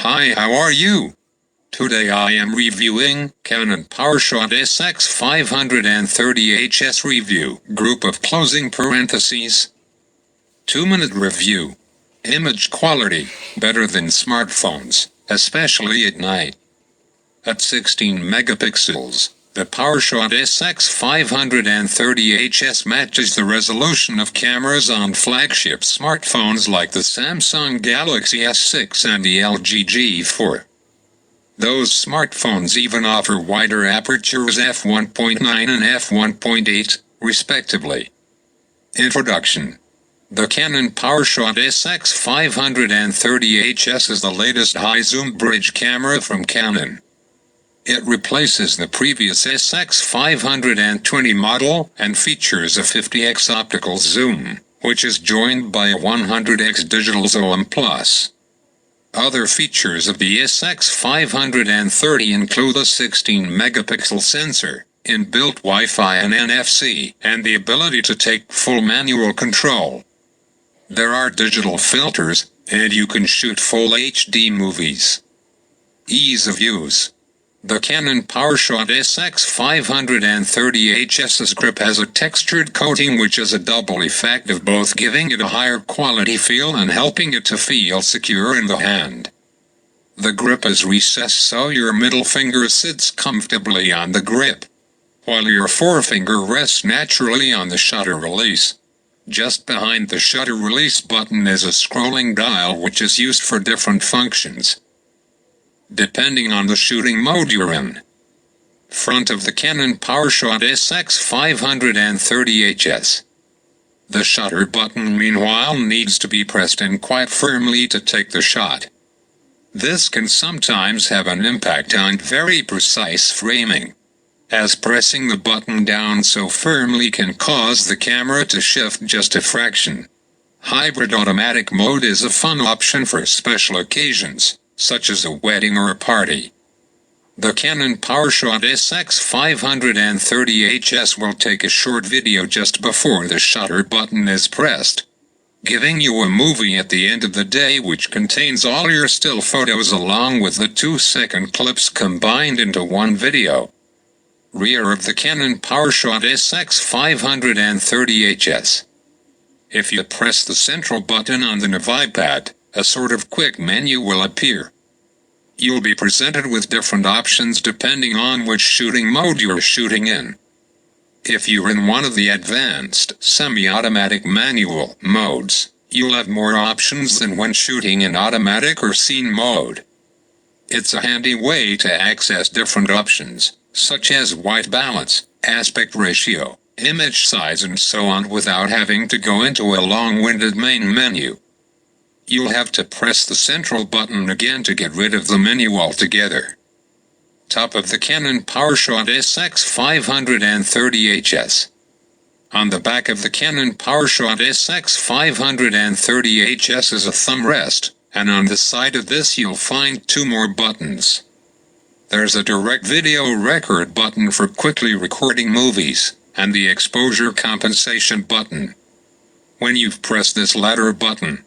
Hi, how are you? Today I am reviewing Canon PowerShot SX530 HS review, group of closing parentheses. 2-minute review. Image quality, better than smartphones, especially at night. At 16 megapixels, the PowerShot SX530 HS matches the resolution of cameras on flagship smartphones like the Samsung Galaxy S6 and the LG G4. Those smartphones even offer wider apertures f1.9 and f1.8, respectively. Introduction. The Canon PowerShot SX530 HS is the latest high-zoom bridge camera from Canon. It replaces the previous SX520 model and features a 50X optical zoom, which is joined by a 100X digital zoom plus. Other features of the SX530 include a 16-megapixel sensor, inbuilt Wi-Fi and NFC, and the ability to take full manual control. There are digital filters, and you can shoot full HD movies. Ease of use. The Canon PowerShot SX530 HS's grip has a textured coating which is a double effect of both giving it a higher quality feel and helping it to feel secure in the hand. The grip is recessed so your middle finger sits comfortably on the grip, while your forefinger rests naturally on the shutter release. Just behind the shutter release button is a scrolling dial which is used for different functions, depending on the shooting mode you're in. Front of the Canon PowerShot SX530 HS. The shutter button, meanwhile, needs to be pressed in quite firmly to take the shot. This can sometimes have an impact on very precise framing, as pressing the button down so firmly can cause the camera to shift just a fraction. Hybrid automatic mode is a fun option for special occasions, such as a wedding or a party. The Canon PowerShot SX530 HS will take a short video just before the shutter button is pressed, giving you a movie at the end of the day which contains all your still photos along with the 2-second clips combined into one video. Rear of the Canon PowerShot SX530 HS. If you press the central button on the nav pad, a sort of quick menu will appear. You'll be presented with different options depending on which shooting mode you're shooting in. If you're in one of the advanced, semi-automatic manual modes, you'll have more options than when shooting in automatic or scene mode. It's a handy way to access different options, such as white balance, aspect ratio, image size and so on without having to go into a long-winded main menu. You'll have to press the central button again to get rid of the menu altogether. Top of the Canon PowerShot SX530 HS. On the back of the Canon PowerShot SX530 HS is a thumb rest, and on the side of this you'll find 2 more buttons. There's a direct video record button for quickly recording movies, and the exposure compensation button. When you've pressed this latter button,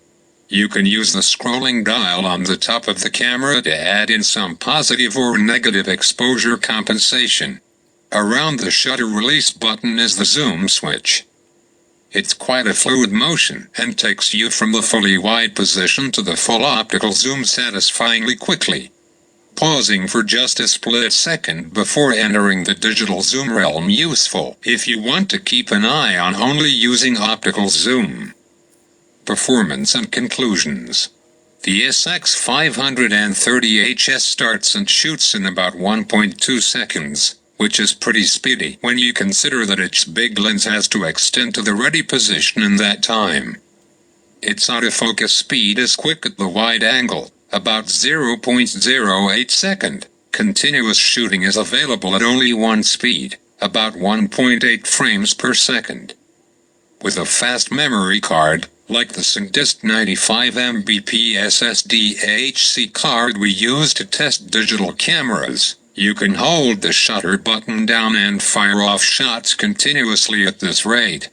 you can use the scrolling dial on the top of the camera to add in some positive or negative exposure compensation. Around the shutter release button is the zoom switch. It's quite a fluid motion and takes you from the fully wide position to the full optical zoom satisfyingly quickly, pausing for just a split second before entering the digital zoom realm, useful if you want to keep an eye on only using optical zoom. Performance and conclusions. The SX530 HS starts and shoots in about 1.2 seconds, which is pretty speedy when you consider that its big lens has to extend to the ready position in that time. Its autofocus speed is quick at the wide angle, about 0.08 second. Continuous shooting is available at only one speed, about 1.8 frames per second. With a fast memory card, like the SanDisk 95MB SSD HC card we use to test digital cameras, you can hold the shutter button down and fire off shots continuously at this rate.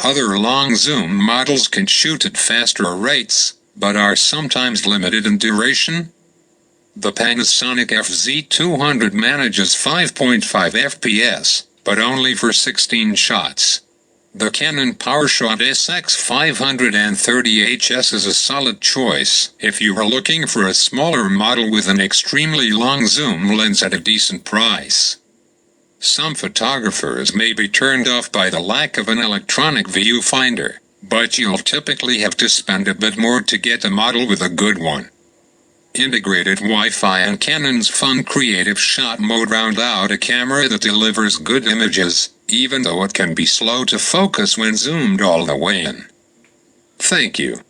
Other long zoom models can shoot at faster rates, but are sometimes limited in duration. The Panasonic FZ200 manages 5.5 FPS, but only for 16 shots. The Canon PowerShot SX530 HS is a solid choice if you are looking for a smaller model with an extremely long zoom lens at a decent price. Some photographers may be turned off by the lack of an electronic viewfinder, but you'll typically have to spend a bit more to get a model with a good one. Integrated Wi-Fi and Canon's fun creative shot mode round out a camera that delivers good images, even though it can be slow to focus when zoomed all the way in. Thank you.